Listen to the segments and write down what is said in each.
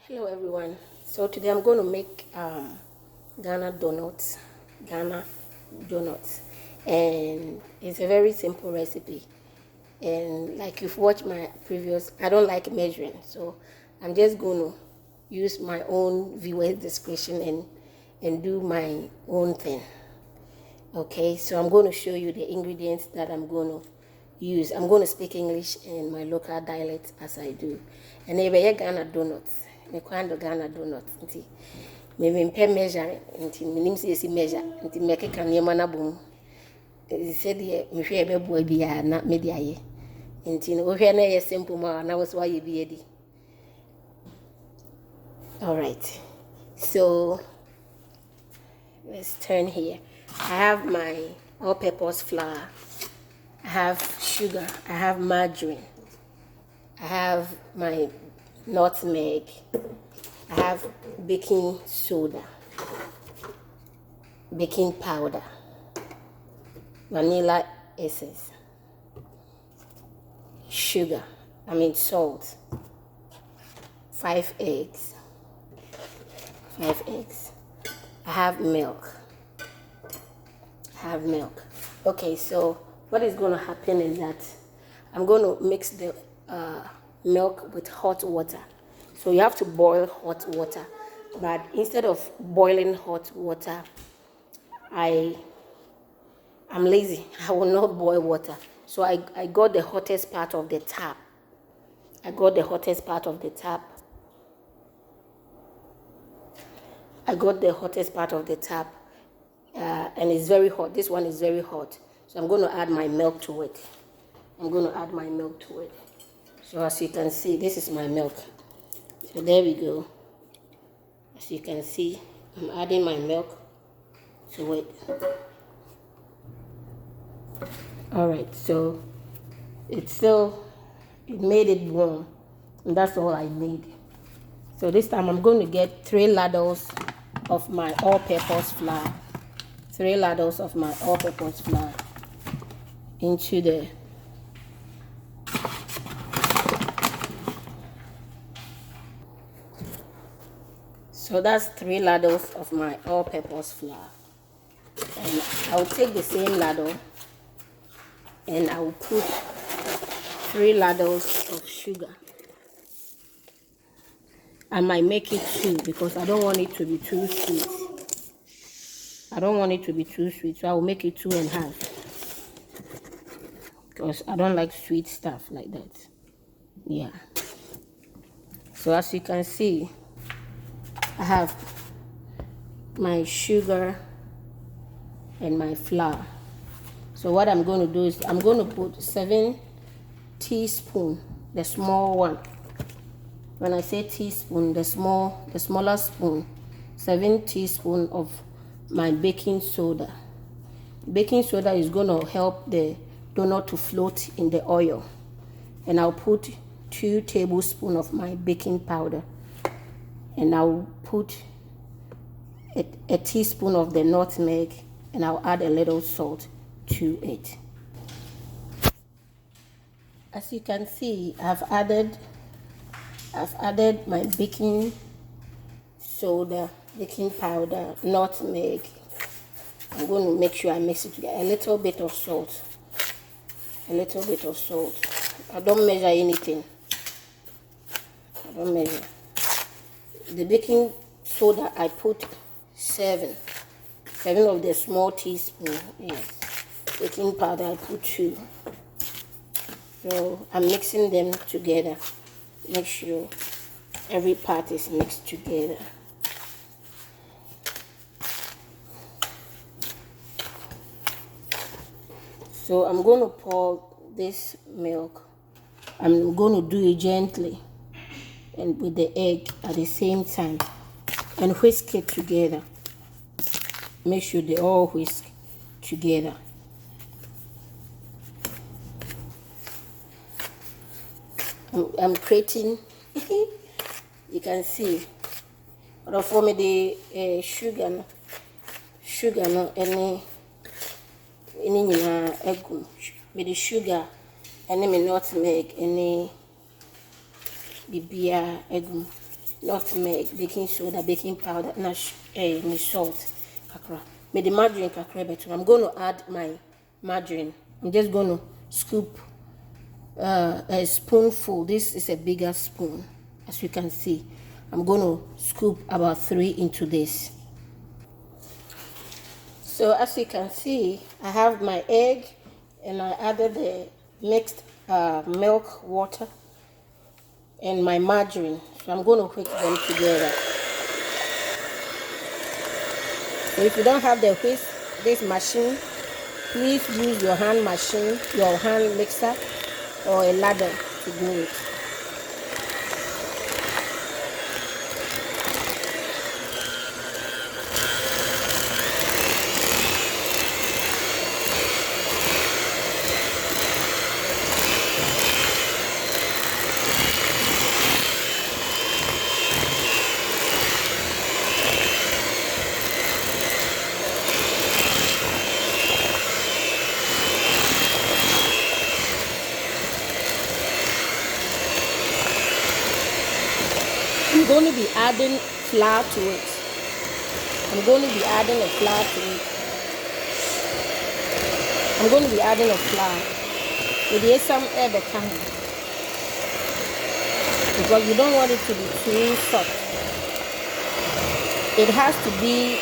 Hello everyone. So today I'm going to make Ghana donuts, Ghana donuts, and it's a very simple recipe. And like you've watched my previous, I don't like measuring, so I'm just going to use my own viewer's discretion and do my own thing. Okay, so I'm going to show you the ingredients that I'm going to use. I'm going to speak English and my local dialect as I do. And they were Ghana donuts. Me kwando Ghana donuts. Nti me mpe measure. Nti minim se measure. Nti me keka niema na bom. Said ye me hwe ebe boa bia na me de aye. Nti no hwe na ye simple ma na wo so aye bi edi. All right. So let's turn here. I have my all-purpose flour. I have sugar. I have margarine. I have my nutmeg. I have baking soda, baking powder, vanilla essence, sugar, salt, 5 eggs. 5 eggs. I have milk. Okay, so what is going to happen is that I'm going to mix the milk with hot water. So you have to boil hot water, but instead of boiling hot water, I'm lazy. I will not boil water. So I got the hottest part of the tap. And it's very hot. This one is very hot. So I'm going to add my milk to it. So as you can see, this is my milk. So there we go. As you can see, I'm adding my milk to it. Alright, so it made it warm. And that's all I need. So this time I'm going to get 3 ladles of my all-purpose flour. 3 ladles of my all-purpose flour into the So that's 3 ladles of my all-purpose flour. And I'll take the same ladle and I will put 3 ladles of sugar. I might make it 2 because I don't want it to be too sweet. So I will make it 2.5 because I don't like sweet stuff like that. Yeah. So as you can see, I have my sugar and my flour. So what I'm going to do is I'm going to put 7 teaspoons, the small one. When I say teaspoon, the smaller spoon, 7 teaspoons of my baking soda. Baking soda is going to help the donut to float in the oil. And I'll put 2 tablespoons of my baking powder. And I'll put a teaspoon of the nutmeg, and I'll add a little salt to it. As you can see, I've added my baking soda, baking powder, nutmeg. I'm going to make sure I mix it together. A little bit of salt. I don't measure anything. The baking soda, I put 7 of the small teaspoons. Yes. Baking powder, I put 2. So I'm mixing them together. Make sure every part is mixed together. So I'm going to pour this milk. I'm going to do it gently and with the egg at the same time and whisk it together. Make sure they all whisk together. I'm creating, you can see, but for me the sugar no any egg with the sugar and me nutmeg any bibia egg nutmeg, baking soda, baking powder, and salt. May the margarine kakra better. I'm going to add my margarine. I'm just going to scoop a spoonful. This is a bigger spoon, as you can see. I'm going to scoop about 3 into this. So as you can see, I have my egg and I added the mixed milk, water, and my margarine. So I'm going to whisk them together. So if you don't have this machine, please use your hand machine, your hand mixer, or a ladle to do it. I'm going to be adding flour to it. I'm going to be adding a flour to it. I'm going to be adding a flour. With some air because you don't want it to be too soft. It has to be,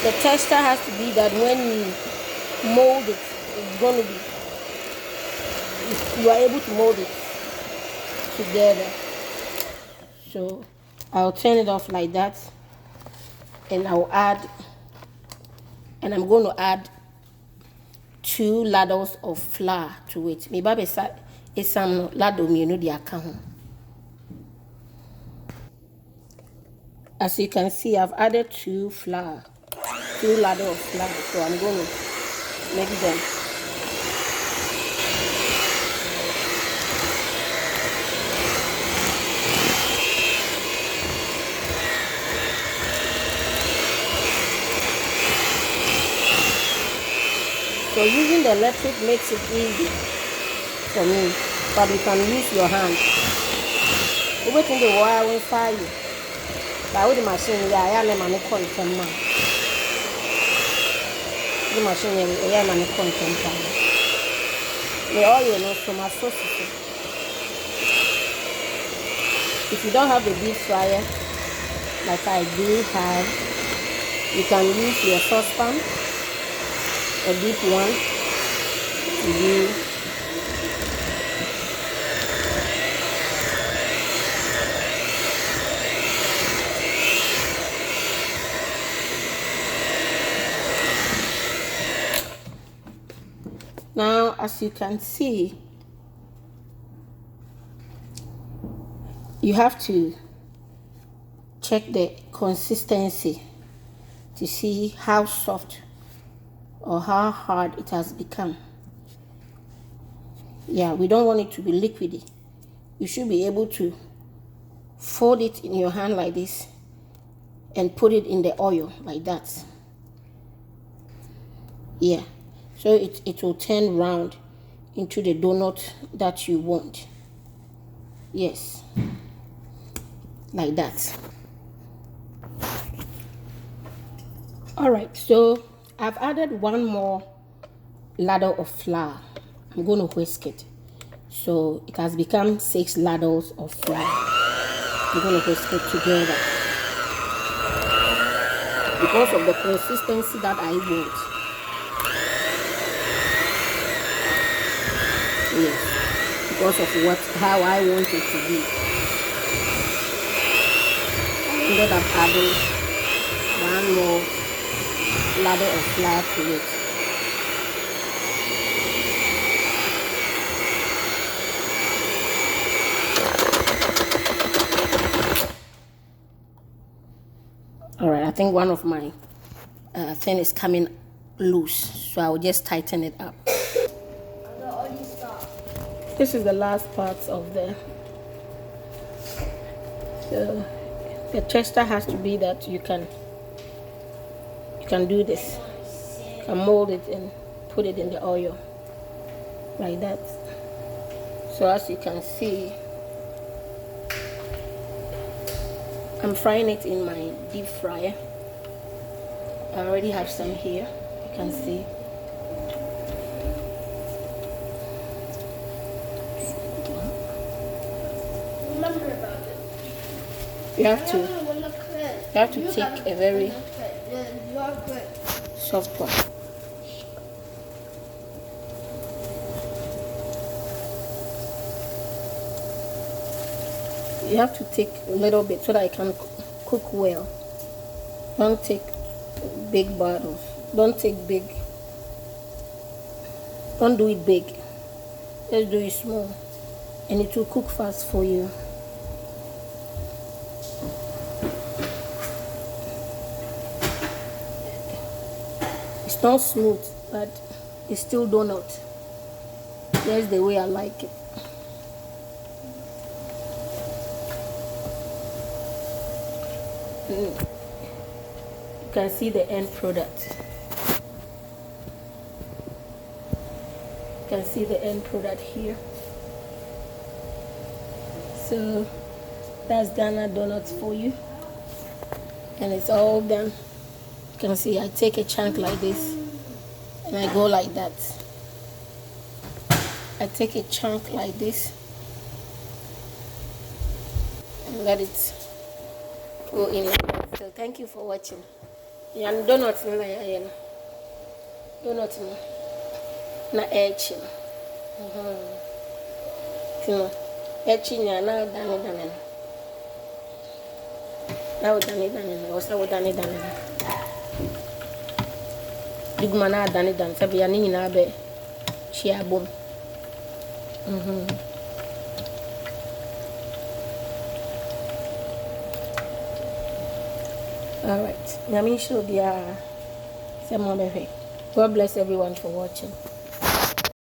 the texture has to be that when you mold it, it's going to be, you are able to mold it together. So I'll turn it off like that, and I'm going to add 2 ladles of flour to it. Maybe it's some ladle me no the account. As you can see, I've added 2 ladles of flour. So I'm going to mix them. So using the electric makes it easy for me, but you can use your hand. Waiting the wire will fire you. But with the machine, I am a content man. The machine, I am a content man. The oil from my sauces. If you don't have a deep fryer, like I do have, you can use your saucepan, a deep one, to do. Now, as you can see, you have to check the consistency to see how soft or how hard it has become. Yeah, we don't want it to be liquidy. You should be able to fold it in your hand like this and put it in the oil like that. Yeah, so it will turn round into the donut that you want. Yes, like that. All right, so I've added 1 more ladle of flour. I'm going to whisk it. So it has become 6 ladles of flour. I'm going to whisk it together because of the consistency that I want. Yes, because of how I want it to be. I ended up adding 1 more ladle of flour to it. All right, I think one of my thing is coming loose, so I'll just tighten it up. This is the last part of the texture has to be that you can do this. You can mold it and put it in the oil like that. So as you can see, I'm frying it in my deep fryer. I already have some here, you can see. Remember about it. You have to take a very soft one. You have to take a little bit so that it can cook well. Don't take big bottles. Don't take big. Don't do it big. Just do it small, and it will cook fast for you. It's not smooth, but it's still donut. That's the way I like it. You can see the end product. You can see the end product here. So that's Ghana donuts for you, and it's all done. You can see I take a chunk like this and I go like that. I take a chunk like this and let it go in like that. So thank you for watching. Yeah, donuts na ya donuts na etching. So etching ya na dane. Now dane. Also dane. Digma na dane. Sabi ya ni na be chia bom. All right. God bless everyone for watching.